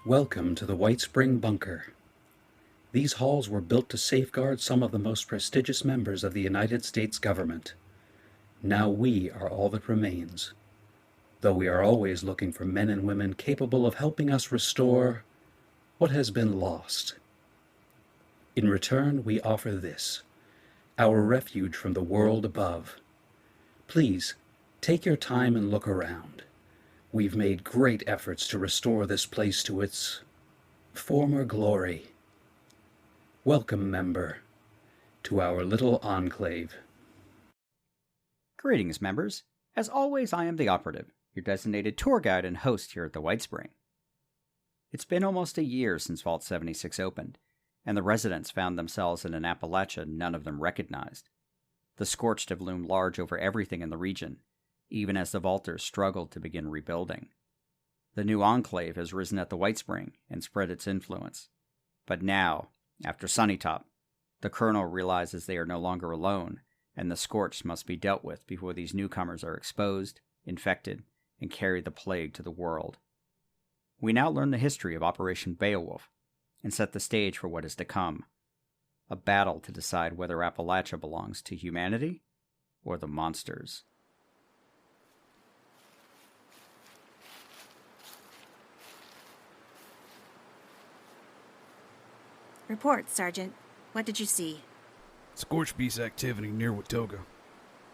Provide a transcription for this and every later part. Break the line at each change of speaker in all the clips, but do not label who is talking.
Welcome to the Whitespring Bunker. These halls were built to safeguard some of the most prestigious members of the United States government. Now we are all that remains, though we are always looking for men and women capable of helping us restore what has been lost. In return, we offer this, our refuge from the world above. Please, take your time and look around. We've made great efforts to restore this place to its former glory. Welcome, member, to our little enclave.
Greetings, members. As always, I am the Operative, your designated tour guide and host here at the Whitespring. It's been almost a year since Vault 76 opened, and the residents found themselves in an Appalachia none of them recognized. The Scorched have loomed large over everything in the region, even as the Vaulters struggled to begin rebuilding. The new Enclave has risen at the Whitespring and spread its influence. But now, after Sunnytop, the Colonel realizes they are no longer alone, and the Scorched must be dealt with before these newcomers are exposed, infected, and carry the plague to the world. We now learn the history of Operation Beowulf, and set the stage for what is to come. A battle to decide whether Appalachia belongs to humanity or the monsters.
Report, Sergeant. What did you see?
Scorched beast activity near Watoga.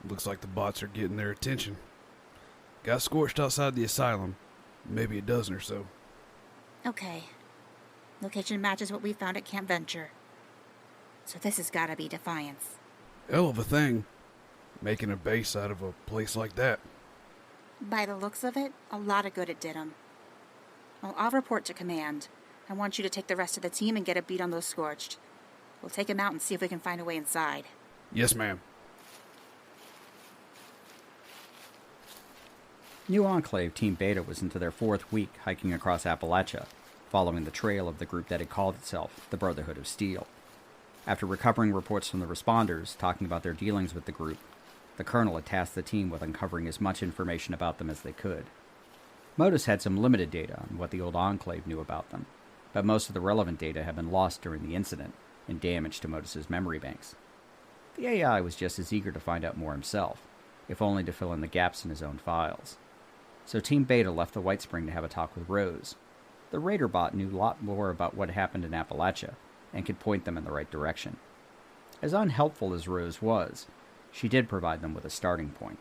Looks like the bots are getting their attention. Got Scorched outside the asylum. Maybe a dozen or so.
Okay. Location matches what we found at Camp Venture. So this has gotta be Defiance.
Hell of a thing. Making a base out of a place like that.
By the looks of it, a lot of good it did 'em. Well, I'll report to command. I want you to take the rest of the team and get a beat on those Scorched. We'll take them out and see if we can find a way inside.
Yes, ma'am.
New Enclave Team Beta was into their 4th week hiking across Appalachia, following the trail of the group that had called itself the Brotherhood of Steel. After recovering reports from the responders talking about their dealings with the group, the Colonel had tasked the team with uncovering as much information about them as they could. Modus had some limited data on what the old Enclave knew about them, but most of the relevant data had been lost during the incident and damaged to Modus's memory banks. The AI was just as eager to find out more himself, if only to fill in the gaps in his own files. So Team Beta left the Whitespring to have a talk with Rose. The Raider bot knew a lot more about what happened in Appalachia, and could point them in the right direction. As unhelpful as Rose was, she did provide them with a starting point.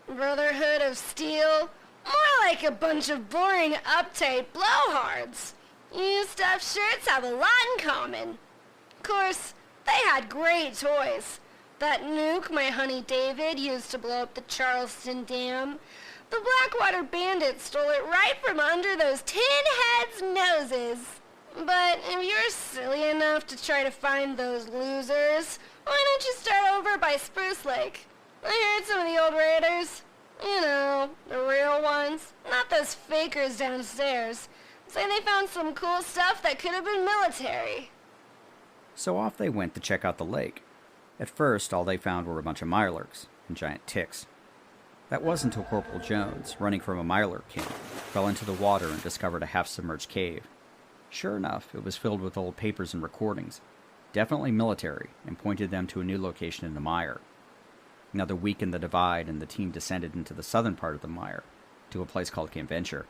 Brotherhood of Steel? More like a bunch of boring, uptight blowhards. You stuffed shirts have a lot in common. Of course, they had great toys. That nuke my honey David used to blow up the Charleston Dam. The Blackwater Bandits stole it right from under those tin heads' noses. But if you're silly enough to try to find those losers, why don't you start over by Spruce Lake? I heard some of the old raiders, you know, the real ones, not those fakers downstairs, say they found some cool stuff that could have been military.
So off they went to check out the lake. At first, all they found were a bunch of mirelurks and giant ticks. That wasn't until Corporal Jones, running from a mirelurk camp, fell into the water and discovered a half-submerged cave. Sure enough, it was filled with old papers and recordings, definitely military, and pointed them to a new location in the mire. Another week in the Divide, and the team descended into the southern part of the mire, to a place called Camp Venture.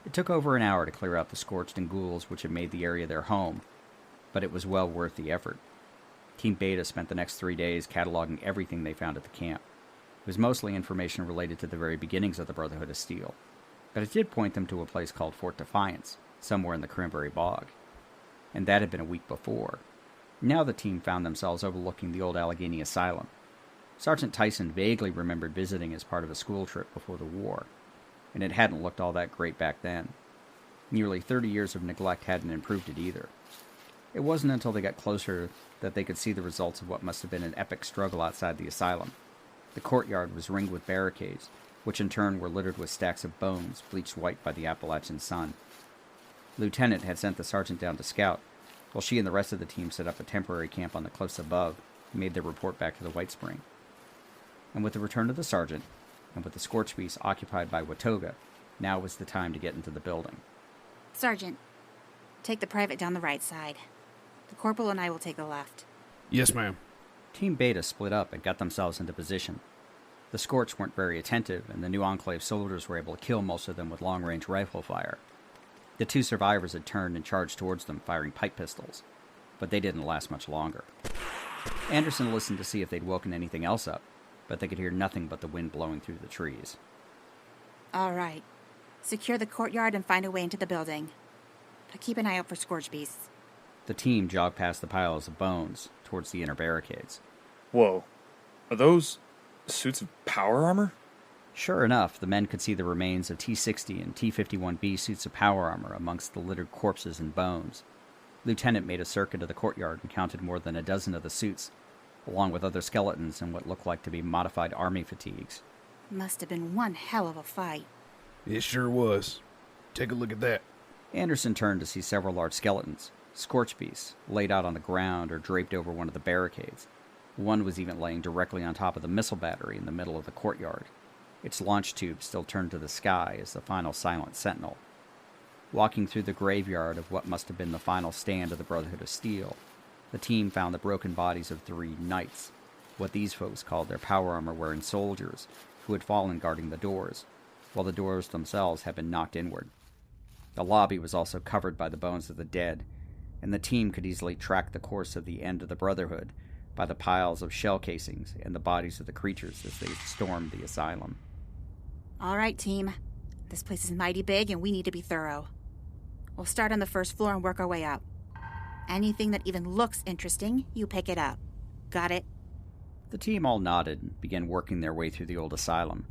It took over an hour to clear out the Scorched and ghouls which had made the area their home, but it was well worth the effort. Team Beta spent the next 3 days cataloging everything they found at the camp. It was mostly information related to the very beginnings of the Brotherhood of Steel, but it did point them to a place called Fort Defiance, somewhere in the Cranberry Bog. And that had been a week before. Now the team found themselves overlooking the old Allegheny Asylum. Sergeant Tyson vaguely remembered visiting as part of a school trip before the war, and it hadn't looked all that great back then. Nearly 30 years of neglect hadn't improved it either. It wasn't until they got closer that they could see the results of what must have been an epic struggle outside the asylum. The courtyard was ringed with barricades, which in turn were littered with stacks of bones bleached white by the Appalachian sun. The lieutenant had sent the sergeant down to scout, while she and the rest of the team set up a temporary camp on the cliffs above and made their report back to the Whitespring. And with the return of the sergeant, and with the Scorched beast occupied by Watoga, now was the time to get into the building.
Sergeant, Take the private down the right side. The corporal and I will take the left.
Yes, ma'am.
Team Beta split up and got themselves into position. The Scorched weren't very attentive, and the new Enclave soldiers were able to kill most of them with long-range rifle fire. The 2 survivors had turned and charged towards them, firing pipe pistols, but they didn't last much longer. Anderson listened to see if they'd woken anything else up, but they could hear nothing but the wind blowing through the trees.
All right. Secure the courtyard and find a way into the building. But keep an eye out for scorched beasts.
The team jogged past the piles of bones towards the inner barricades.
Whoa. Are those suits of power armor?
Sure enough, the men could see the remains of T-60 and T-51B suits of power armor amongst the littered corpses and bones. Lieutenant made a circuit of the courtyard and counted more than a dozen of the suits, along with other skeletons and what looked like to be modified army fatigues.
Must have been one hell of a fight.
It sure was. Take a look at that.
Anderson turned to see several large skeletons, scorched beasts, laid out on the ground or draped over one of the barricades. One was even laying directly on top of the missile battery in the middle of the courtyard. Its launch tube still turned to the sky as the final silent sentinel. Walking through the graveyard of what must have been the final stand of the Brotherhood of Steel, the team found the broken bodies of 3 knights, what these folks called their power armor-wearing soldiers, who had fallen guarding the doors, while the doors themselves had been knocked inward. The lobby was also covered by the bones of the dead, and the team could easily track the course of the end of the Brotherhood by the piles of shell casings and the bodies of the creatures as they stormed the asylum.
All right, team. This place is mighty big and we need to be thorough. We'll start on the first floor and work our way up. Anything that even looks interesting, you pick it up. Got it?
The team all nodded and began working their way through the old asylum.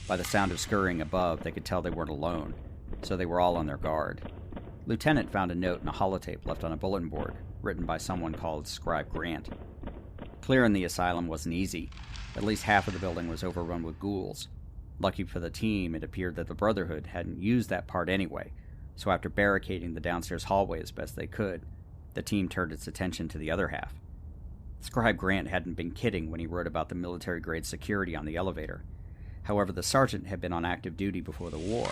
By the sound of scurrying above, they could tell they weren't alone, so they were all on their guard. Lieutenant found a note and a holotape left on a bulletin board, written by someone called Scribe Grant. Clearing the asylum wasn't easy. At least half of the building was overrun with ghouls. Lucky for the team, it appeared that the Brotherhood hadn't used that part anyway, so after barricading the downstairs hallway as best they could, the team turned its attention to the other half. Scribe Grant hadn't been kidding when he wrote about the military-grade security on the elevator. However, the sergeant had been on active duty before the war,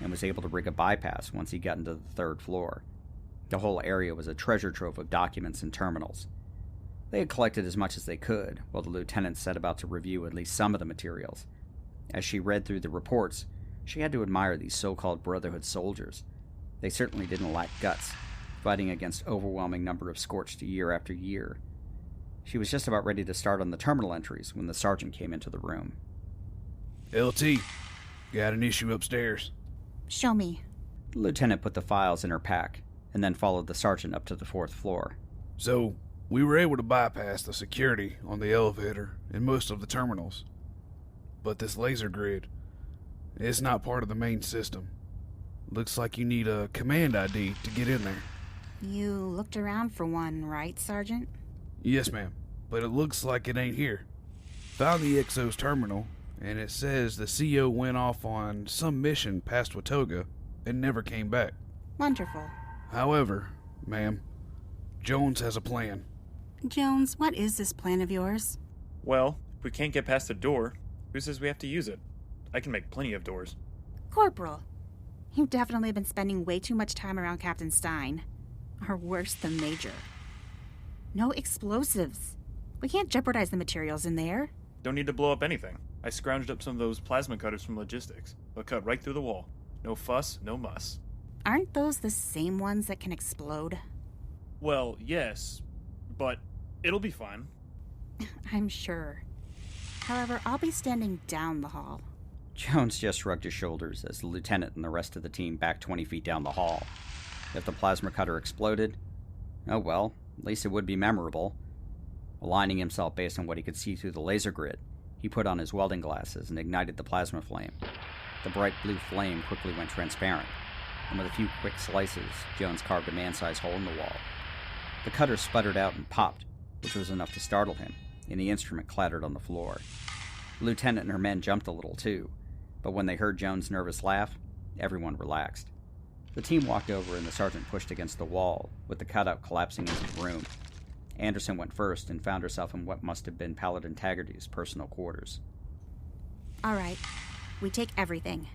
and was able to rig a bypass once he got into the 3rd floor. The whole area was a treasure trove of documents and terminals. They had collected as much as they could, while the lieutenant set about to review at least some of the materials. As she read through the reports, she had to admire these so-called Brotherhood soldiers. They certainly didn't lack guts, fighting against overwhelming number of Scorched year after year. She was just about ready to start on the terminal entries when the sergeant came into the room.
LT, got an issue upstairs.
Show me.
The lieutenant put the files in her pack, and then followed the sergeant up to the 4th floor.
So, we were able to bypass the security on the elevator and most of the terminals. But this laser grid, it's not part of the main system. Looks like you need a command ID to get in there.
You looked around for one, right, Sergeant?
Yes, ma'am, but it looks like it ain't here. Found the Exo's terminal, and it says the CO went off on some mission past Watoga and never came back.
Wonderful.
However, ma'am, Jones has a plan.
Jones, what is this plan of yours?
Well, if we can't get past the door, who says we have to use it? I can make plenty of doors.
Corporal, you've definitely been spending way too much time around Captain Stein. Or worse, the Major. No explosives. We can't jeopardize the materials in there.
Don't need to blow up anything. I scrounged up some of those plasma cutters from logistics. They'll cut right through the wall. No fuss, no muss.
Aren't those the same ones that can explode?
Well, yes, but it'll be fine.
I'm sure. However, I'll be standing down the hall.
Jones just shrugged his shoulders as the lieutenant and the rest of the team backed 20 feet down the hall. If the plasma cutter exploded, oh well, at least it would be memorable. Aligning himself based on what he could see through the laser grid, he put on his welding glasses and ignited the plasma flame. The bright blue flame quickly went transparent, and with a few quick slices, Jones carved a man-sized hole in the wall. The cutter sputtered out and popped, which was enough to startle him, and the instrument clattered on the floor. The lieutenant and her men jumped a little too, but when they heard Jones' nervous laugh, everyone relaxed. The team walked over and the sergeant pushed against the wall, with the cutout collapsing into the room. Anderson went first and found herself in what must have been Paladin Taggarty's personal quarters.
All right. We take everything.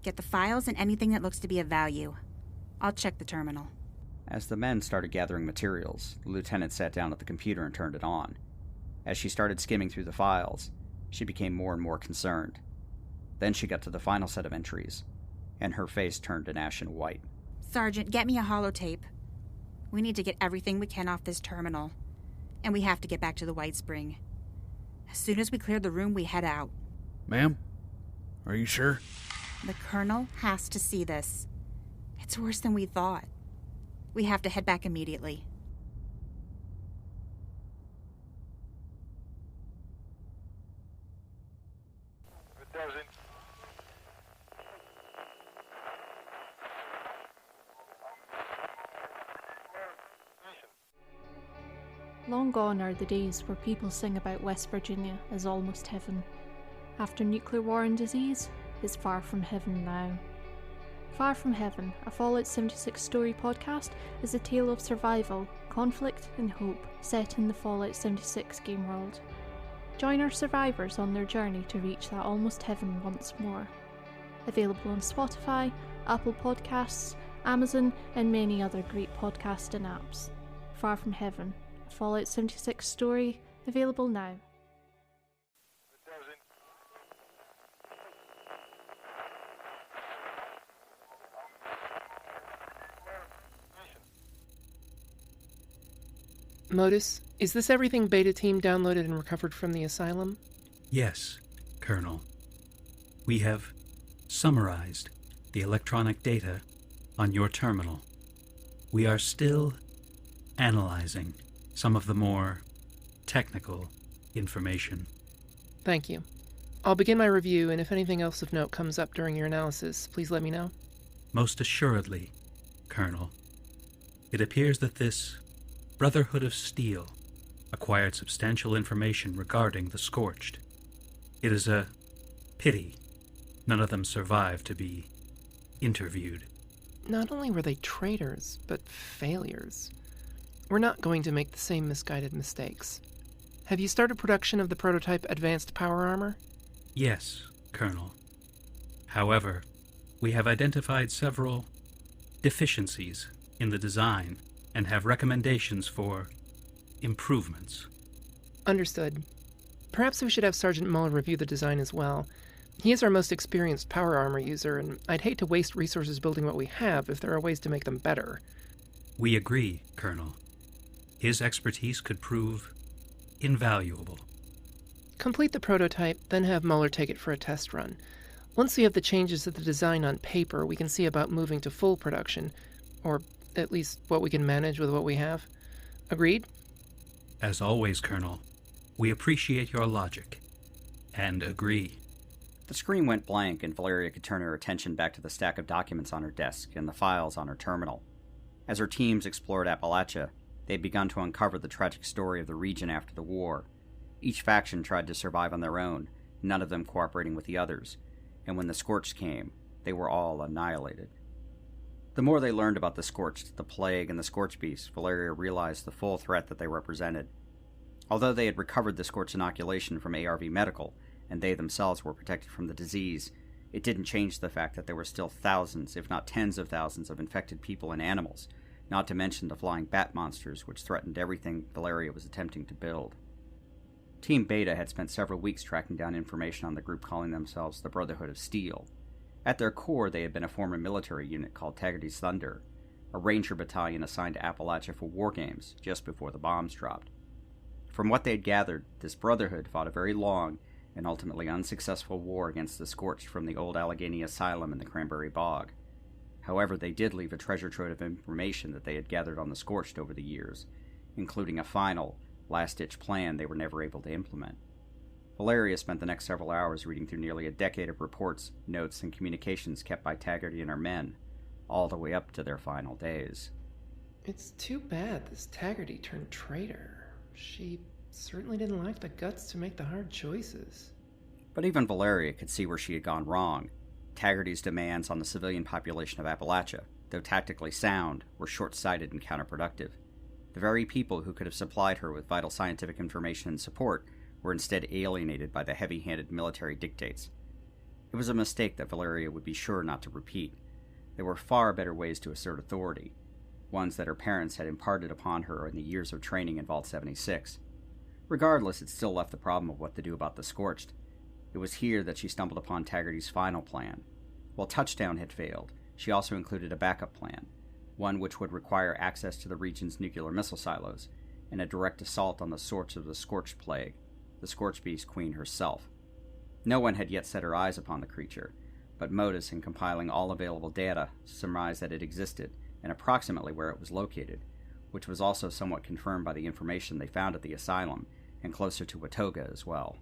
Get the files and anything that looks to be of value. I'll check the terminal.
As the men started gathering materials, the lieutenant sat down at the computer and turned it on. As she started skimming through the files, she became more and more concerned. Then she got to the final set of entries, and her face turned an ashen white.
Sergeant, get me a holotape. We need to get everything we can off this terminal. And we have to get back to the Whitespring. As soon as we clear the room, we head out.
Ma'am? Are you sure?
The Colonel has to see this. It's worse than we thought. We have to head back immediately.
Long gone are the days where people sing about West Virginia as almost heaven. After nuclear war and disease, it's far from heaven now. Far from Heaven, a Fallout 76 story podcast, is a tale of survival, conflict, and hope set in the Fallout 76 game world. Join our survivors on their journey to reach that almost heaven once more. Available on Spotify, Apple Podcasts, Amazon, and many other great podcasting apps. Far from Heaven, a Fallout 76 story, available now.
Modus, is this everything Beta Team downloaded and recovered from the asylum?
Yes, Colonel. We have summarized the electronic data on your terminal. We are still analyzing some of the more technical information.
Thank you. I'll begin my review, and if anything else of note comes up during your analysis, please let me know.
Most assuredly, Colonel. It appears that this Brotherhood of Steel acquired substantial information regarding the Scorched. It is a pity none of them survived to be interviewed.
Not only were they traitors, but failures. We're not going to make the same misguided mistakes. Have you started production of the prototype advanced power armor?
Yes, Colonel. However, we have identified several deficiencies in the design and have recommendations for improvements.
Understood. Perhaps we should have Sergeant Muller review the design as well. He is our most experienced power armor user, and I'd hate to waste resources building what we have if there are ways to make them better.
We agree, Colonel. His expertise could prove invaluable.
Complete the prototype, then have Muller take it for a test run. Once we have the changes of the design on paper, we can see about moving to full production, or at least what we can manage with what we have. Agreed?
As always, Colonel, we appreciate your logic, and agree.
The screen went blank, and Valeria could turn her attention back to the stack of documents on her desk and the files on her terminal. As her teams explored Appalachia, they had begun to uncover the tragic story of the region after the war. Each faction tried to survive on their own, none of them cooperating with the others, and when the Scorched came, they were all annihilated. The more they learned about the Scorched, the Plague, and the Scorched Beast, Valeria realized the full threat that they represented. Although they had recovered the Scorched inoculation from ARV Medical, and they themselves were protected from the disease, it didn't change the fact that there were still thousands, if not tens of thousands, of infected people and animals, not to mention the flying bat monsters which threatened everything Valeria was attempting to build. Team Beta had spent several weeks tracking down information on the group calling themselves the Brotherhood of Steel. At their core, they had been a former military unit called Taggarty's Thunder, a ranger battalion assigned to Appalachia for war games just before the bombs dropped. From what they had gathered, this Brotherhood fought a very long and ultimately unsuccessful war against the Scorched from the old Allegheny Asylum in the Cranberry Bog. However, they did leave a treasure trove of information that they had gathered on the Scorched over the years, including a final, last-ditch plan they were never able to implement. Valeria spent the next several hours reading through nearly a decade of reports, notes, and communications kept by Taggarty and her men, all the way up to their final days.
It's too bad this Taggarty turned traitor. She certainly didn't lack the guts to make the hard choices.
But even Valeria could see where she had gone wrong. Taggarty's demands on the civilian population of Appalachia, though tactically sound, were short-sighted and counterproductive. The very people who could have supplied her with vital scientific information and support were instead alienated by the heavy-handed military dictates. It was a mistake that Valeria would be sure not to repeat. There were far better ways to assert authority. ones that her parents had imparted upon her in the years of training in Vault 76. Regardless, it still left the problem of what to do about the Scorched. It was here that she stumbled upon Taggarty's final plan. While Touchdown had failed, she also included a backup plan, one which would require access to the region's nuclear missile silos, and a direct assault on the source of the Scorched plague, the Scorched Beast Queen herself. No one had yet set her eyes upon the creature, but Modus, in compiling all available data, surmised that it existed, and approximately where it was located, which was also somewhat confirmed by the information they found at the asylum, and closer to Watoga as well.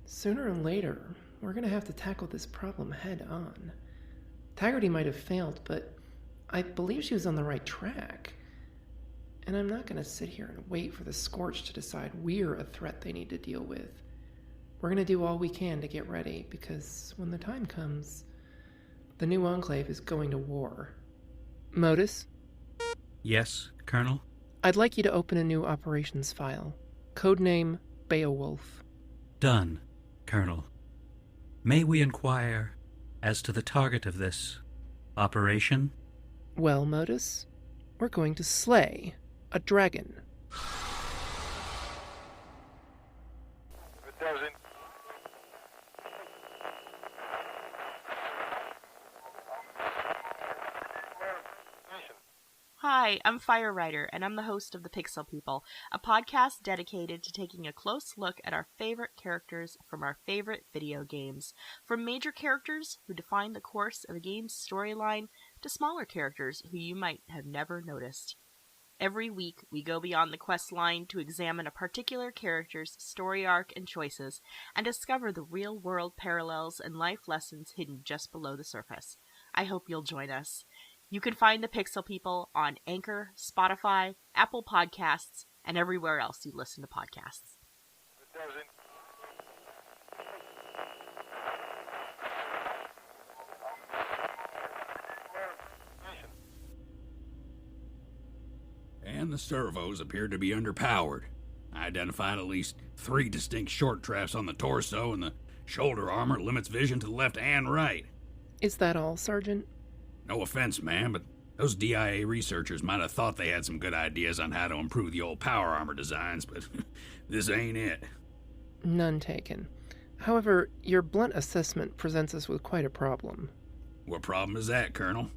Sooner or later, we're going to have to tackle this problem head on. Taggarty might have failed, but I believe she was on the right track. And I'm not going to sit here and wait for the Scorched to decide we're a threat they need to deal with. We're going to do all we can to get ready, because when the time comes, the new Enclave is going to war. Modus?
Yes, Colonel?
I'd like you to open a new operations file. Codename Beowulf.
Done, Colonel. May we inquire as to the target of this operation?
Well, Modus, we're going to slay a dragon.
Hi, I'm Fire Rider, and I'm the host of The Pixel People, a podcast dedicated to taking a close look at our favorite characters from our favorite video games. From major characters who define the course of a game's storyline to smaller characters who you might have never noticed. Every week, we go beyond the quest line to examine a particular character's story arc and choices, and discover the real-world parallels and life lessons hidden just below the surface. I hope you'll join us. You can find the Pixel People on Anchor, Spotify, Apple Podcasts, and everywhere else you listen to podcasts.
And the servos appeared to be underpowered. I identified at least 3 distinct short traps on the torso, and the shoulder armor limits vision to the left and right.
Is that all, Sergeant?
No offense, man, but those DIA researchers might have thought they had some good ideas on how to improve the old power armor designs, but this ain't it.
None taken. However, your blunt assessment presents us with quite a problem.
What problem is that, Colonel?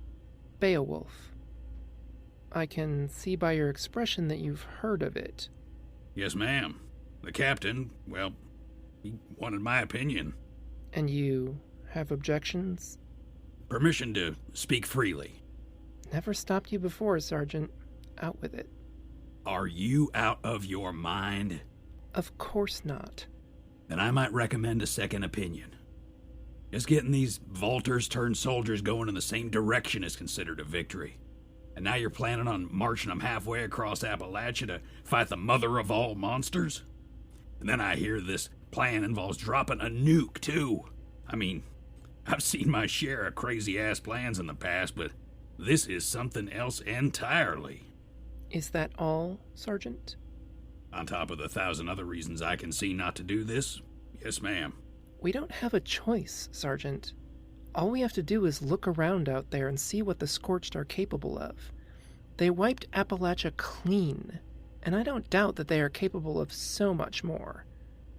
Beowulf. I can see by your expression that you've heard of it.
Yes, ma'am. The captain, well, he wanted my opinion.
And you have objections?
Permission to speak freely.
Never stopped you before, Sergeant. Out with it.
Are you out of your mind?
Of course not.
Then I might recommend a second opinion. Just getting these vaulters turned soldiers going in the same direction is considered a victory. And now you're planning on marching them halfway across Appalachia to fight the mother of all monsters? And then I hear this plan involves dropping a nuke, too. I mean, I've seen my share of crazy-ass plans in the past, but this is something else entirely.
Is that all, Sergeant?
On top of the 1,000 other reasons I can see not to do this, yes, ma'am.
We don't have a choice, Sergeant. All we have to do is look around out there and see what the Scorched are capable of. They wiped Appalachia clean, and I don't doubt that they are capable of so much more.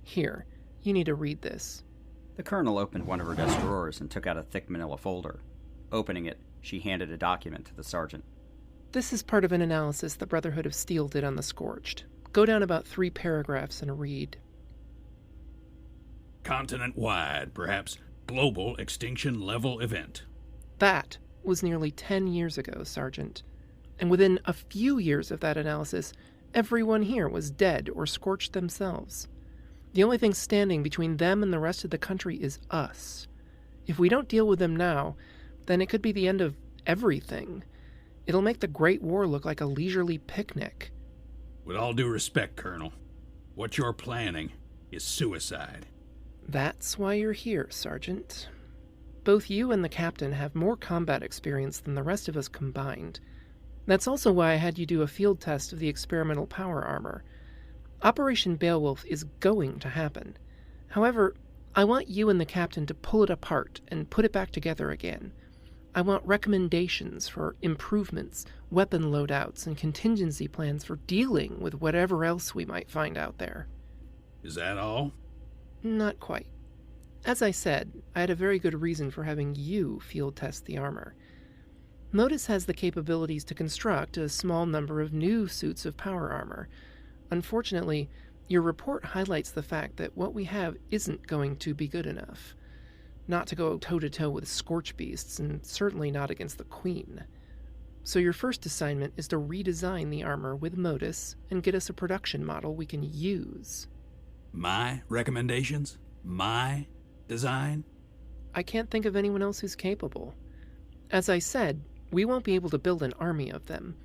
Here, you need to read this.
The colonel opened one of her desk drawers and took out a thick manila folder. Opening it, she handed a document to the sergeant.
This is part of an analysis the Brotherhood of Steel did on the Scorched. Go down about 3 paragraphs and read.
Continent-wide, perhaps global extinction-level event.
That was nearly 10 years ago, Sergeant. And within a few years of that analysis, everyone here was dead or scorched themselves. The only thing standing between them and the rest of the country is us. If we don't deal with them now, then it could be the end of everything. It'll make the Great War look like a leisurely picnic.
With all due respect, Colonel, what you're planning is suicide.
That's why you're here, Sergeant. Both you and the captain have more combat experience than the rest of us combined. That's also why I had you do a field test of the experimental power armor. Operation Beowulf is going to happen. However, I want you and the captain to pull it apart and put it back together again. I want recommendations for improvements weapon loadouts, and contingency plans for dealing with whatever else we might find out there.
Is that all?
Not quite. As I said, I had a very good reason for having you field test the armor. Modus has the capabilities to construct a small number of new suits of power armor. Unfortunately, your report highlights the fact that what we have isn't going to be good enough. Not to go toe-to-toe with Scorched beasts, and certainly not against the Queen. So your first assignment is to redesign the armor with Modus and get us a production model we can use.
My recommendations? My design?
I can't think of anyone else who's capable. As I said, we won't be able to build an army of them.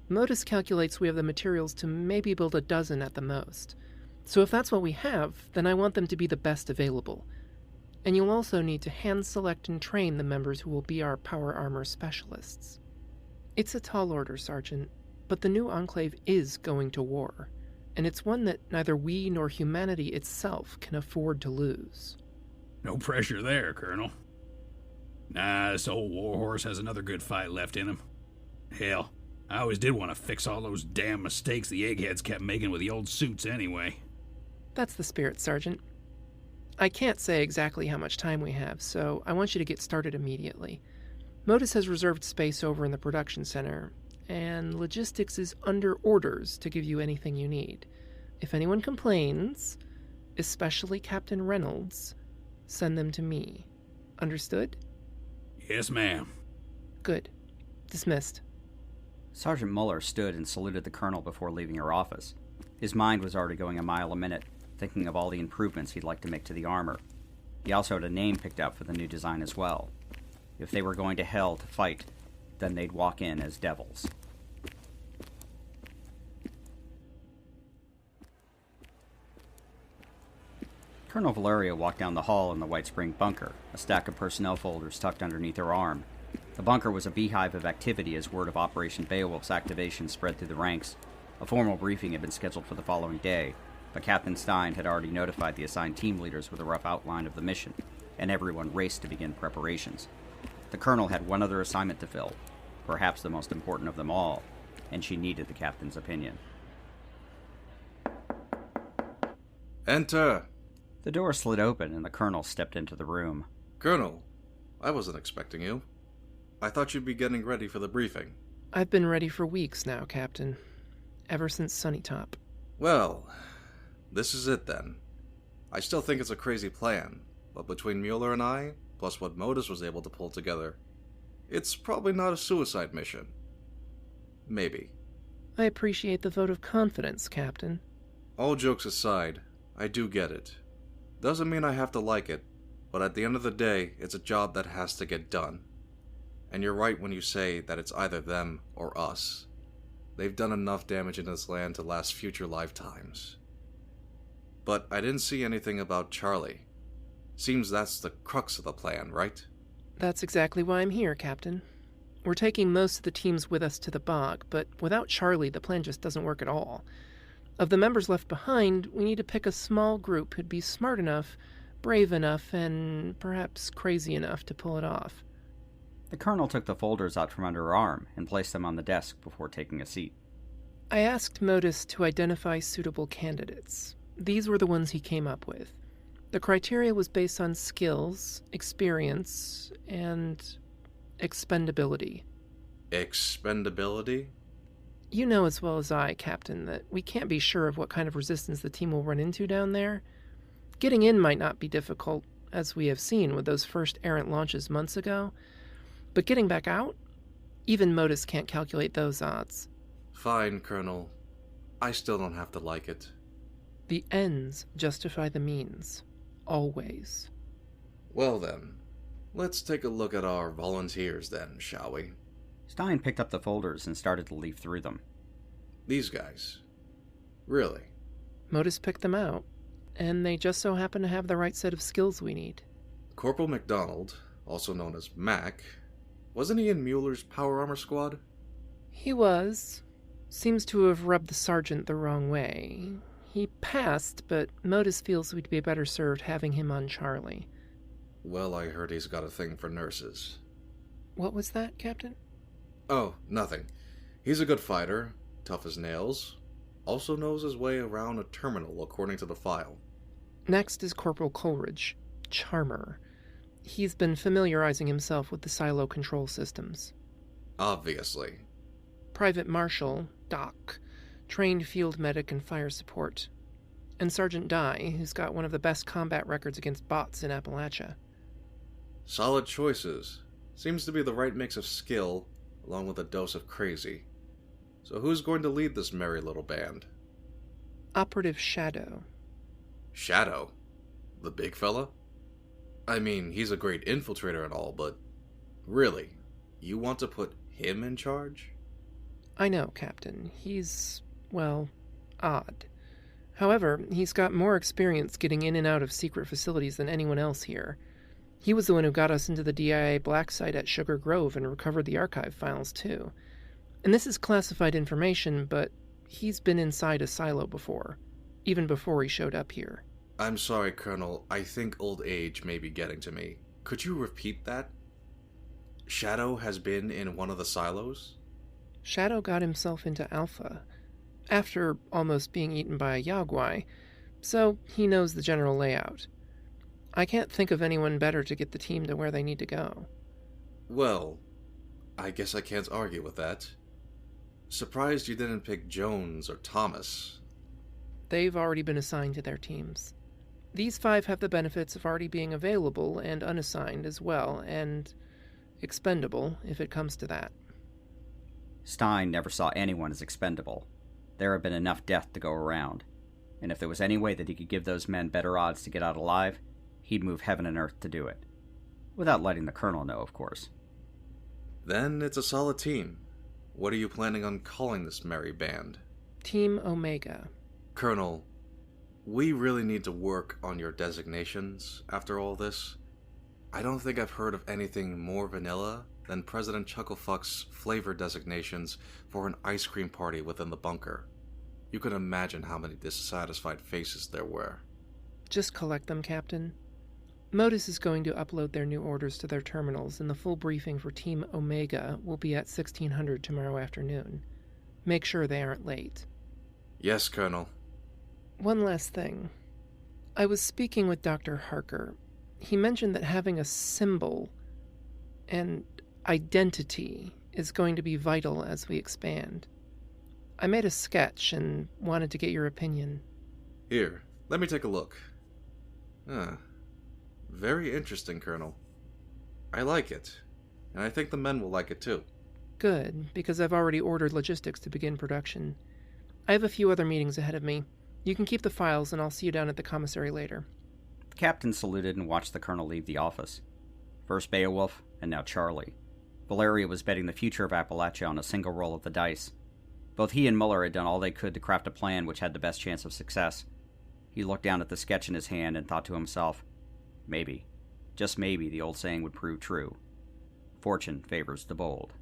Modus calculates we have the materials to maybe build a dozen at the most. So if that's what we have, then I want them to be the best available. And you'll also need to hand-select and train the members who will be our power armor specialists. It's a tall order, Sergeant, but the new Enclave is going to war, and it's one that neither we nor humanity itself can afford to lose.
No pressure there, Colonel. Nah, this old warhorse has another good fight left in him. Hell, I always did want to fix all those damn mistakes the eggheads kept making with the old suits anyway.
That's the spirit, Sergeant. I can't say exactly how much time we have, so I want you to get started immediately. Modus has reserved space over in the production center, and logistics is under orders to give you anything you need. If anyone complains, especially Captain Reynolds, send them to me. Understood?
Yes, ma'am.
Good. Dismissed.
Sergeant Muller stood and saluted the colonel before leaving her office. His mind was already going a mile a minute, thinking of all the improvements he'd like to make to the armor. He also had a name picked out for the new design as well. If they were going to hell to fight, then they'd walk in as devils. Colonel Valeria walked down the hall in the Whitespring bunker, a stack of personnel folders tucked underneath her arm. The bunker was a beehive of activity as word of Operation Beowulf's activation spread through the ranks. A formal briefing had been scheduled for the following day, but Captain Stein had already notified the assigned team leaders with a rough outline of the mission, and everyone raced to begin preparations. The colonel had one other assignment to fill, perhaps the most important of them all, and she needed the captain's opinion.
Enter!
The door slid open and the colonel stepped into the room.
Colonel, I wasn't expecting you. I thought you'd be getting ready for the briefing.
I've been ready for weeks now, Captain. Ever since Sunnytop.
Well, this is it then. I still think it's a crazy plan, but between Mueller and I, plus what Modus was able to pull together, it's probably not a suicide mission. Maybe.
I appreciate the vote of confidence, Captain.
All jokes aside, I do get it. Doesn't mean I have to like it, but at the end of the day, it's a job that has to get done. And you're right when you say that it's either them or us. They've done enough damage in this land to last future lifetimes. But I didn't see anything about Charlie. Seems that's the crux of the plan, right?
That's exactly why I'm here, Captain. We're taking most of the teams with us to the bog, but without Charlie, the plan just doesn't work at all. Of the members left behind, we need to pick a small group who'd be smart enough, brave enough, and perhaps crazy enough to pull it off.
The colonel took the folders out from under her arm and placed them on the desk before taking a seat.
I asked Modus to identify suitable candidates. These were the ones he came up with. The criteria was based on skills, experience, and expendability.
Expendability?
You know as well as I, Captain, that we can't be sure of what kind of resistance the team will run into down there. Getting in might not be difficult, as we have seen with those first errant launches months ago, but getting back out? Even Modus can't calculate those odds.
Fine, Colonel. I still don't have to like it.
The ends justify the means. Always.
Well then, let's take a look at our volunteers then, shall we?
Stein picked up the folders and started to leaf through them.
These guys. Really?
Modus picked them out, and they just so happen to have the right set of skills we need.
Corporal MacDonald, also known as Mac, wasn't he in Mueller's power armor squad?
He was. Seems to have rubbed the sergeant the wrong way. He passed, but Modus feels we'd be better served having him on Charlie.
Well, I heard he's got a thing for nurses.
What was that, Captain?
Oh, nothing. He's a good fighter, tough as nails, also knows his way around a terminal according to the file.
Next is Corporal Coleridge, Charmer. He's been familiarizing himself with the silo control systems.
Obviously.
Private Marshal, Doc, trained field medic and fire support. And Sergeant Dye, who's got one of the best combat records against bots in Appalachia.
Solid choices. Seems to be the right mix of skill, along with a dose of crazy. So who's going to lead this merry little band?
Operative Shadow.
Shadow? The big fella? I mean, he's a great infiltrator and all, but really, you want to put him in charge?
I know, Captain. He's, well, odd. However, he's got more experience getting in and out of secret facilities than anyone else here. He was the one who got us into the DIA black site at Sugar Grove and recovered the archive files, too. And this is classified information, but he's been inside a silo before, even before he showed up here.
I'm sorry, Colonel. I think old age may be getting to me. Could you repeat that? Shadow has been in one of the silos?
Shadow got himself into Alpha, after almost being eaten by a Yagwai, so he knows the general layout. I can't think of anyone better to get the team to where they need to go.
Well, I guess I can't argue with that. Surprised you didn't pick Jones or Thomas.
They've already been assigned to their teams. These 5 have the benefits of already being available and unassigned as well, and expendable, if it comes to that.
Stein never saw anyone as expendable. There had been enough death to go around, and if there was any way that he could give those men better odds to get out alive, he'd move heaven and earth to do it. Without letting the Colonel know, of course.
Then it's a solid team. What are you planning on calling this merry band?
Team Omega.
Colonel, we really need to work on your designations after all this. I don't think I've heard of anything more vanilla than President Chucklefuck's flavor designations for an ice cream party within the bunker. You can imagine how many dissatisfied faces there were.
Just collect them, Captain. Modus is going to upload their new orders to their terminals, and the full briefing for Team Omega will be at 1600 tomorrow afternoon. Make sure they aren't late.
Yes, Colonel.
One last thing. I was speaking with Dr. Harker. He mentioned that having a symbol and identity is going to be vital as we expand. I made a sketch and wanted to get your opinion.
Here, let me take a look. Very interesting, Colonel. I like it, and I think the men will like it too.
Good, because I've already ordered logistics to begin production. I have a few other meetings ahead of me. You can keep the files, and I'll see you down at the commissary later.
The captain saluted and watched the Colonel leave the office. First Beowulf, and now Charlie. Valeria was betting the future of Appalachia on a single roll of the dice. Both he and Muller had done all they could to craft a plan which had the best chance of success. He looked down at the sketch in his hand and thought to himself, maybe, just maybe, the old saying would prove true. Fortune favors the bold.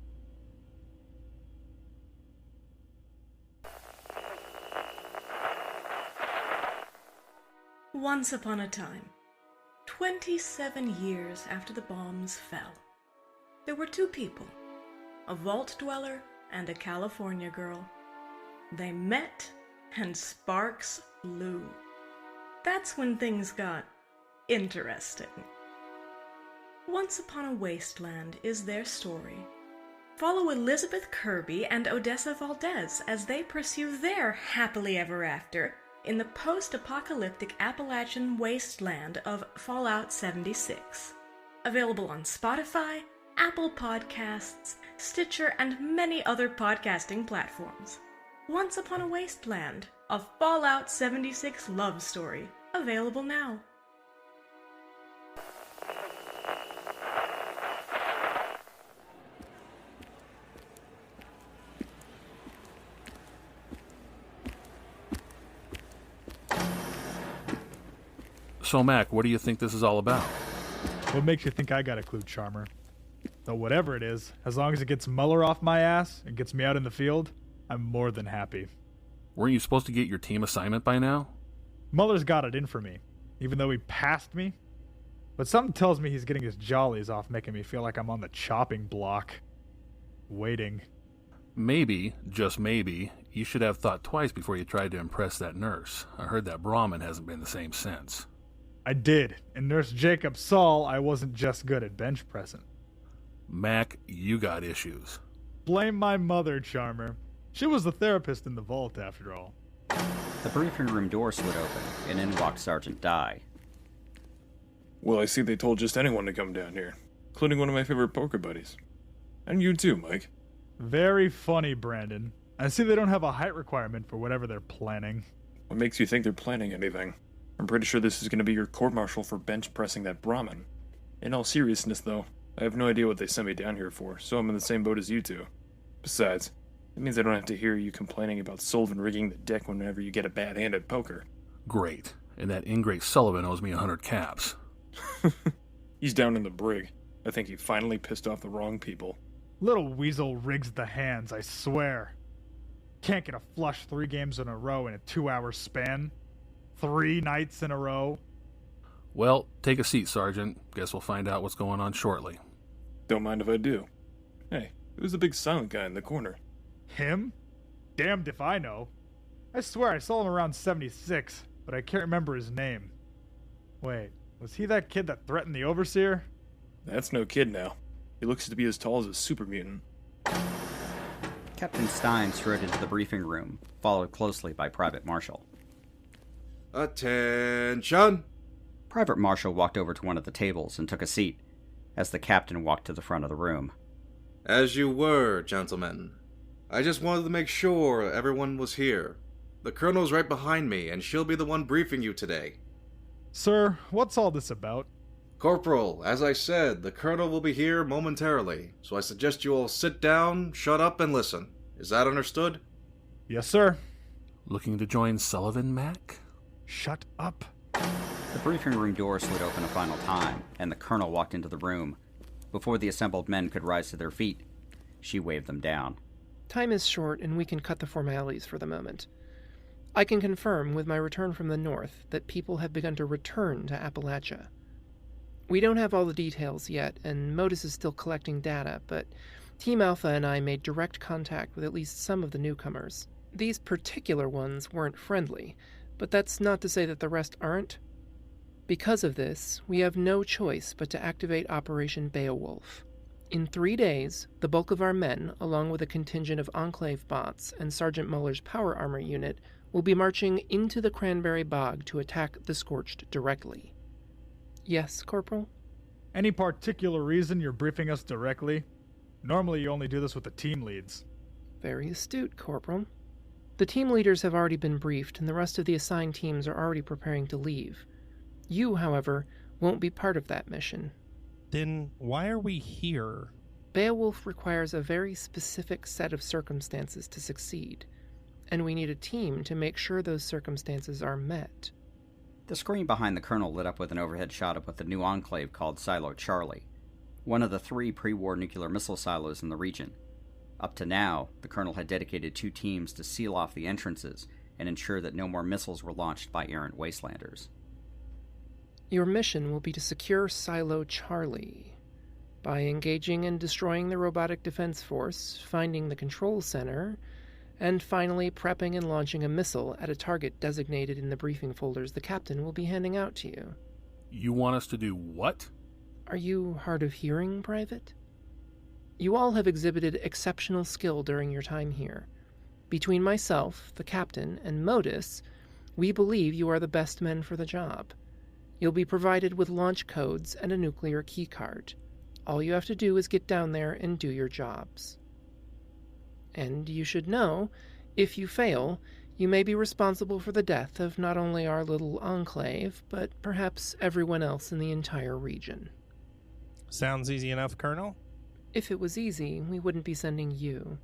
Once upon a time, 27 years after the bombs fell, there were 2 people, a vault dweller and a California girl. They met, and sparks flew. That's when things got interesting. Once Upon a Wasteland is their story. Follow Elizabeth Kirby and Odessa Valdez as they pursue their happily ever after in the post-apocalyptic Appalachian wasteland of Fallout 76. Available on Spotify, Apple Podcasts, Stitcher, and many other podcasting platforms. Once Upon a Wasteland, a Fallout 76 love story. Available now.
So, Mac, what do you think this is all about?
What makes you think I got a clue, Charmer? Though whatever it is, as long as it gets Muller off my ass and gets me out in the field, I'm more than happy.
Weren't you supposed to get your team assignment by now?
Muller's got it in for me, even though he passed me. But something tells me he's getting his jollies off making me feel like I'm on the chopping block. Waiting.
Maybe, just maybe, you should have thought twice before you tried to impress that nurse. I heard that Brahmin hasn't been the same since.
I did, and Nurse Jacob saw I wasn't just good at bench pressing.
Mac, you got issues.
Blame my mother, Charmer. She was the therapist in the vault, after all.
The briefing room door slid open, and in walked Sergeant Dye.
Well, I see they told just anyone to come down here, including one of my favorite poker buddies. And you too, Mike.
Very funny, Brandon. I see they don't have a height requirement for whatever they're planning.
What makes you think they're planning anything? I'm pretty sure this is going to be your court-martial for bench pressing that Brahmin. In all seriousness, though, I have no idea what they sent me down here for, so I'm in the same boat as you two. Besides, it means I don't have to hear you complaining about Sullivan rigging the deck whenever you get a bad hand at poker.
Great. And that ingrate Sullivan owes me 100 caps.
He's down in the brig. I think he finally pissed off the wrong people.
Little weasel rigs the hands, I swear. Can't get a flush 3 games in a row in a 2-hour span. 3 nights in a row.
Well, take a seat, Sergeant. Guess we'll find out what's going on shortly.
Don't mind if I do. Hey, who's the big silent guy in the corner?
Him? Damned if I know. I swear I saw him around 76, but I can't remember his name. Wait, was he that kid that threatened the Overseer?
That's no kid now. He looks to be as tall as a super mutant.
Captain Stein strode into the briefing room, followed closely by Private Marshall.
Attention!
Private Marshall walked over to one of the tables and took a seat, as the captain walked to the front of the room.
As you were, gentlemen. I just wanted to make sure everyone was here. The Colonel's right behind me, and she'll be the one briefing you today.
Sir, what's all this about?
Corporal, as I said, the Colonel will be here momentarily, so I suggest you all sit down, shut up, and listen. Is that understood?
Yes, sir.
Looking to join Sullivan, Mac?
Shut up.
The briefing room door slid open a final time, and the Colonel walked into the room. Before the assembled men could rise to their feet, she waved them down.
Time is short, and we can cut the formalities for the moment. I can confirm, with my return from the north, that people have begun to return to Appalachia. We don't have all the details yet, and Modus is still collecting data, but Team Alpha and I made direct contact with at least some of the newcomers. These particular ones weren't friendly, but that's not to say that the rest aren't. Because of this, we have no choice but to activate Operation Beowulf. In 3 days, the bulk of our men, along with a contingent of Enclave bots and Sergeant Muller's power armor unit, will be marching into the Cranberry Bog to attack the Scorched directly. Yes, Corporal?
Any particular reason you're briefing us directly? Normally you only do this with the team leads.
Very astute, Corporal. The team leaders have already been briefed, and the rest of the assigned teams are already preparing to leave. You, however, won't be part of that mission.
Then why are we here?
Beowulf requires a very specific set of circumstances to succeed, and we need a team to make sure those circumstances are met.
The screen behind the Colonel lit up with an overhead shot of what the new enclave called Silo Charlie, one of the 3 pre-war nuclear missile silos in the region. Up to now, the Colonel had dedicated 2 teams to seal off the entrances and ensure that no more missiles were launched by errant wastelanders.
Your mission will be to secure Silo Charlie by engaging and destroying the robotic defense force, finding the control center, and finally prepping and launching a missile at a target designated in the briefing folders the captain will be handing out to you.
You want us to do what?
Are you hard of hearing, Private? You all have exhibited exceptional skill during your time here. Between myself, the captain, and Modus, we believe you are the best men for the job. You'll be provided with launch codes and a nuclear keycard. All you have to do is get down there and do your jobs. And you should know, if you fail, you may be responsible for the death of not only our little enclave, but perhaps everyone else in the entire region.
Sounds easy enough, Colonel.
If it was easy, we wouldn't be sending you.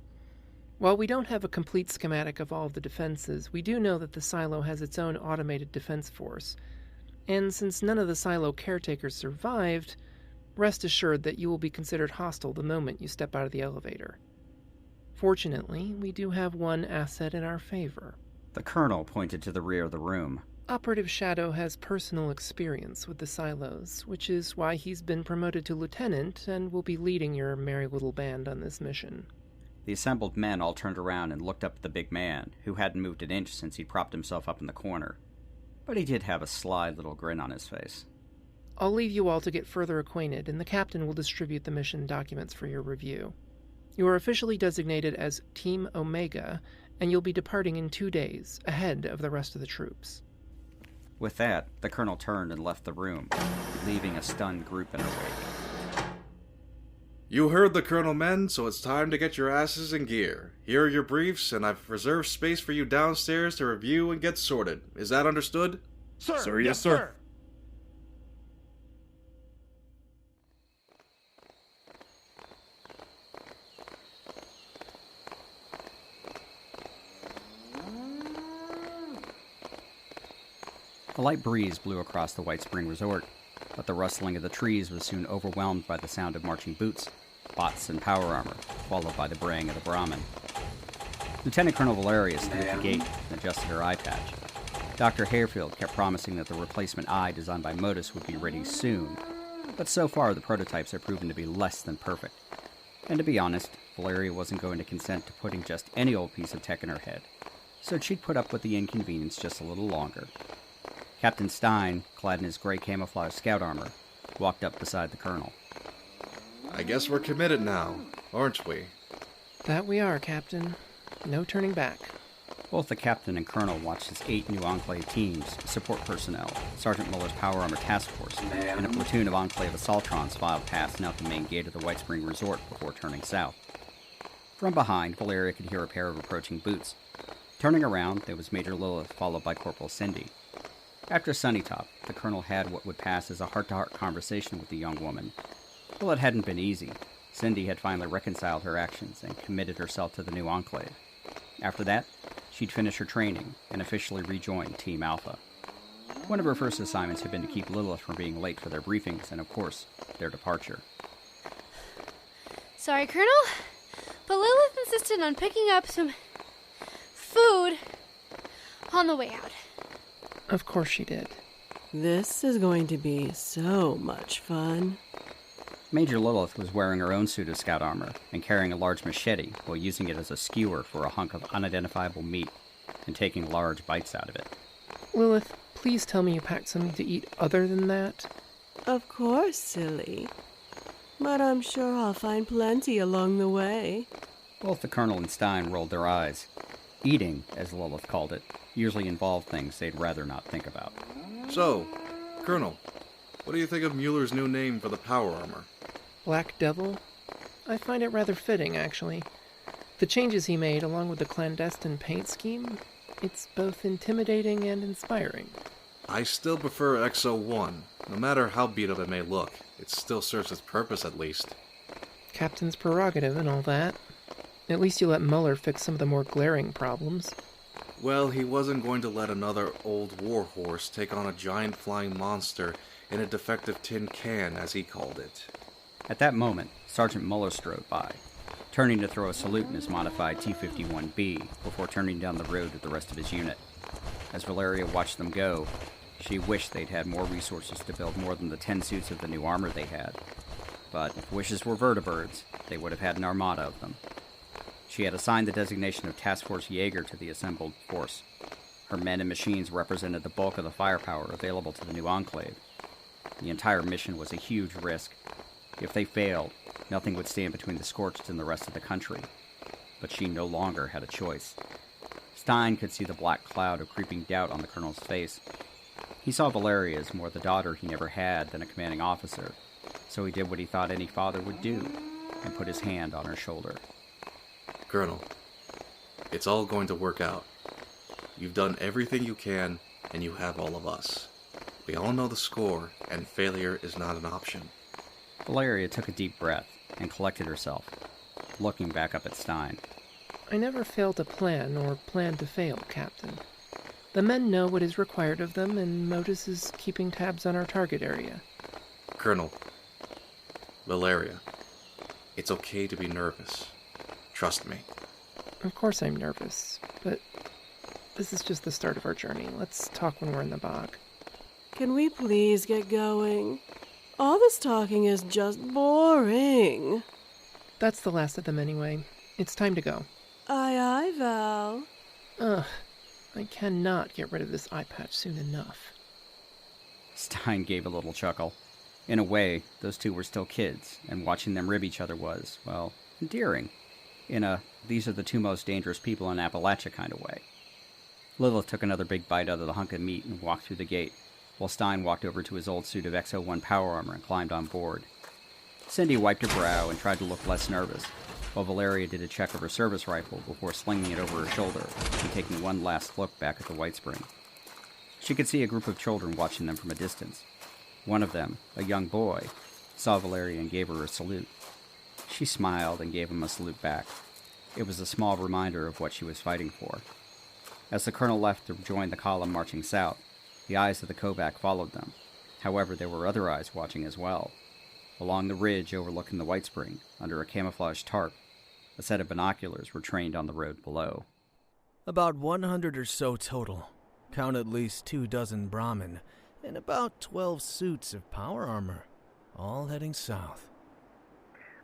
While we don't have a complete schematic of all of the defenses, we do know that the silo has its own automated defense force. And since none of the silo caretakers survived, rest assured that you will be considered hostile the moment you step out of the elevator. Fortunately, we do have one asset in our favor.
The Colonel pointed to the rear of the room.
Operative Shadow has personal experience with the silos, which is why he's been promoted to lieutenant and will be leading your merry little band on this mission.
The assembled men all turned around and looked up at the big man, who hadn't moved an inch since he'd propped himself up in the corner. But he did have a sly little grin on his face.
I'll leave you all to get further acquainted, and the captain will distribute the mission documents for your review. You are officially designated as Team Omega, and you'll be departing in 2 days, ahead of the rest of the troops.
With that, the colonel turned and left the room, leaving a stunned group in her wake.
You heard the colonel, men, so it's time to get your asses in gear. Here are your briefs, and I've reserved space for you downstairs to review and get sorted. Is that understood?
Sir, yes, sir.
A light breeze blew across the Whitespring resort, but the rustling of the trees was soon overwhelmed by the sound of marching boots, bots, and power armor, followed by the braying of the Brahmin. Lieutenant Colonel Valeria stood at the gate and adjusted her eye patch. Dr. Harefield kept promising that the replacement eye designed by Modus would be ready soon, but so far the prototypes have proven to be less than perfect. And to be honest, Valeria wasn't going to consent to putting just any old piece of tech in her head, so she'd put up with the inconvenience just a little longer. Captain Stein, clad in his gray camouflage scout armor, walked up beside the colonel.
I guess we're committed now, aren't we?
That we are, Captain. No turning back.
Both the captain and colonel watched as 8 new Enclave teams, support personnel, Sergeant Muller's Power Armor Task Force, and a platoon of Enclave assaultrons filed past and out the main gate of the Whitespring Resort before turning south. From behind, Valeria could hear a pair of approaching boots. Turning around, there was Major Lilith, followed by Corporal Cindy. After Sunnytop, the colonel had what would pass as a heart-to-heart conversation with the young woman. Well, it hadn't been easy. Cindy had finally reconciled her actions and committed herself to the new Enclave. After that, she'd finish her training and officially rejoin Team Alpha. One of her first assignments had been to keep Lilith from being late for their briefings and, of course, their departure.
Sorry, Colonel, but Lilith insisted on picking up some food on the way out.
Of course she did.
This is going to be so much fun.
Major Lilith was wearing her own suit of scout armor and carrying a large machete while using it as a skewer for a hunk of unidentifiable meat and taking large bites out of it.
Lilith, please tell me you packed something to eat other than that.
Of course, silly. But I'm sure I'll find plenty along the way.
Both the colonel and Stein rolled their eyes. Eating, as Lilith called it, usually involved things they'd rather not think about.
So, Colonel, what do you think of Mueller's new name for the power armor?
Black Devil? I find it rather fitting, actually. The changes he made, along with the clandestine paint scheme, it's both intimidating and inspiring.
I still prefer XO1. No matter how beat up it may look, it still serves its purpose at least.
Captain's prerogative and all that. At least you let Mueller fix some of the more glaring problems.
Well, he wasn't going to let another old warhorse take on a giant flying monster in a defective tin can, as he called it.
At that moment, Sergeant Mueller strode by, turning to throw a salute in his modified T-51B before turning down the road with the rest of his unit. As Valeria watched them go, she wished they'd had more resources to build more than the 10 suits of the new armor they had. But if wishes were vertibirds, they would have had an armada of them. She had assigned the designation of Task Force Jaeger to the assembled force. Her men and machines represented the bulk of the firepower available to the new Enclave. The entire mission was a huge risk. If they failed, nothing would stand between the Scorched and the rest of the country. But she no longer had a choice. Stein could see the black cloud of creeping doubt on the colonel's face. He saw Valeria as more the daughter he never had than a commanding officer, so he did what he thought any father would do, and put his hand on her shoulder.
Colonel, it's all going to work out. You've done everything you can, and you have all of us. We all know the score, and failure is not an option.
Valeria took a deep breath and collected herself, looking back up at Stein.
I never fail to plan or plan to fail, Captain. The men know what is required of them, and Modus is keeping tabs on our target area.
Colonel, Valeria, it's okay to be nervous. Trust me.
Of course I'm nervous, but this is just the start of our journey. Let's talk when we're in the bog.
Can we please get going? All this talking is just boring.
That's the last of them anyway. It's time to go.
Aye, aye, Val.
Ugh, I cannot get rid of this eye patch soon enough.
Stein gave a little chuckle. In a way, those two were still kids, and watching them rib each other was, well, endearing. In a, these are the two most dangerous people in Appalachia kind of way. Lilith took another big bite out of the hunk of meat and walked through the gate, while Stein walked over to his old suit of XO1 power armor and climbed on board. Cindy wiped her brow and tried to look less nervous, while Valeria did a check of her service rifle before slinging it over her shoulder and taking one last look back at the Whitespring. She could see a group of children watching them from a distance. One of them, a young boy, saw Valeria and gave her a salute. She smiled and gave him a salute back. It was a small reminder of what she was fighting for. As the colonel left to join the column marching south, the eyes of the Kovac followed them. However, there were other eyes watching as well. Along the ridge overlooking the Whitespring, under a camouflage tarp, a set of binoculars were trained on the road below.
About 100 or so total. Count at least 24 Brahmin, and about 12 suits of power armor, all heading south.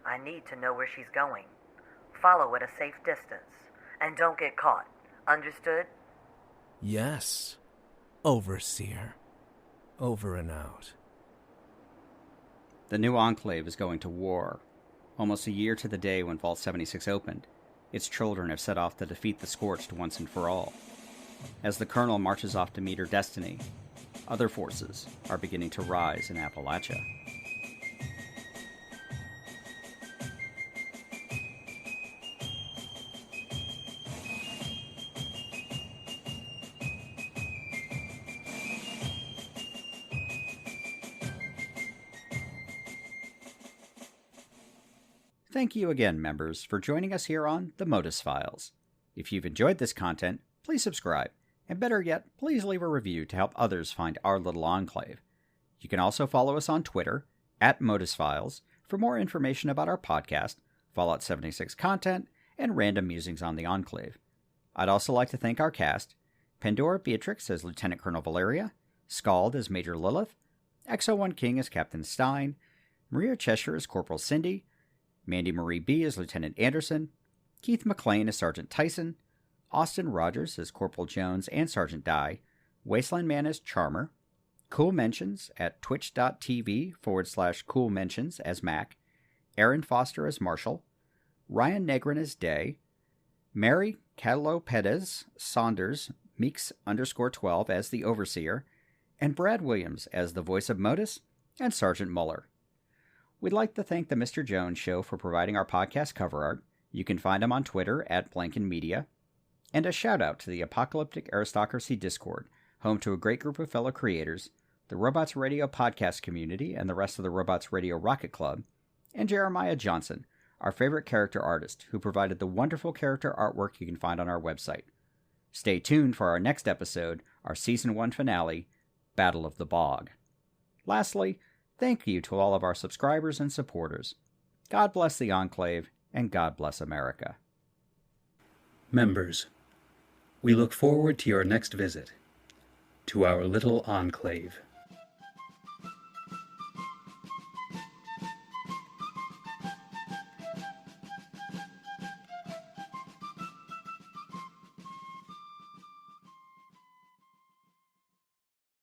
I need to know where she's going. Follow at a safe distance, and don't get caught. Understood?
Yes. Overseer. Over and out.
The new Enclave is going to war. Almost a year to the day when Vault 76 opened, its children have set off to defeat the Scorched once and for all. As the Colonel marches off to meet her destiny, other forces are beginning to rise in Appalachia. Thank you again, members, for joining us here on The Modus Files. If you've enjoyed this content, please subscribe, and better yet, please leave a review to help others find our little enclave. You can also follow us on Twitter, @ModusFiles, for more information about our podcast, Fallout 76 content, and random musings on the Enclave. I'd also like to thank our cast, Pandora Beatrix as Lieutenant Colonel Valeria, Scald as Major Lilith, XO1 King as Captain Stein, Maria Cheshire as Corporal Cindy, Mandy Marie B. as Lieutenant Anderson, Keith McLean as Sergeant Tyson, Austin Rogers as Corporal Jones and Sergeant Dye, Wasteland Man as Charmer, Cool Mentions at twitch.tv/Cool Mentions as Mac, Aaron Foster as Marshall, Ryan Negrin as Day, Mary Catallo Perez Saunders Meeks_12 as the Overseer, and Brad Williams as the voice of Modus and Sergeant Muller. We'd like to thank the Mr. Jones Show for providing our podcast cover art. You can find him on Twitter @BlankenMedia. And a shout out to the Apocalyptic Aristocracy Discord, home to a great group of fellow creators, the Robots Radio podcast community and the rest of the Robots Radio Rocket Club, and Jeremiah Johnson, our favorite character artist, who provided the wonderful character artwork you can find on our website. Stay tuned for our next episode, our Season 1 finale, Battle of the Bog. Lastly, thank you to all of our subscribers and supporters. God bless the Enclave, and God bless America.
Members, we look forward to your next visit to our little enclave.